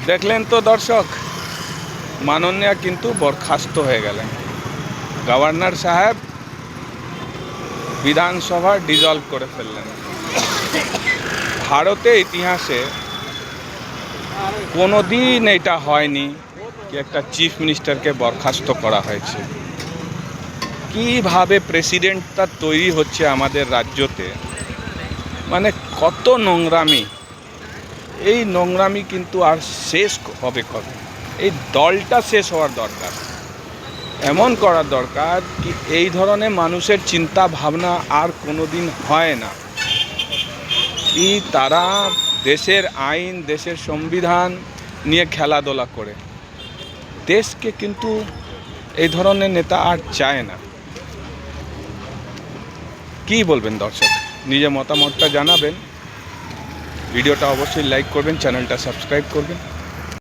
দেখলেন তো দর্শক, মাননীয়া কিন্তু বরখাস্ত হয়ে গেলেন। গভর্নর সাহেব বিধানসভা ডিসলভ করে ফেললেন। ভারতের ইতিহাসে কোনো দিন এটা হয়নি কি একটা চিফ মিনিস্টারকে বরখাস্ত করা হয়েছে। কীভাবে প্রেসিডেন্টটা তৈরি হচ্ছে আমাদের রাজ্যতে, মানে কত নোংরামি। এই নোংরামি কিন্তু আর শেষ হবে কবে? এই দলটা শেষ হওয়ার দরকার, এমন করার দরকার কি এই ধরনের মানুষের চিন্তা ভাবনা আর কোনো দিন হয় না। কি তারা দেশের আইন, দেশের সংবিধান নিয়ে খেলাধুলা করে। দেশকে কিন্তু এই ধরনের নেতা আর চায় না। কি বলবেন দর্শক? নিজের মতামতটা জানাবেন। ভিডিওটা অবশ্যই লাইক করবেন, চ্যানেলটা সাবস্ক্রাইব করবেন।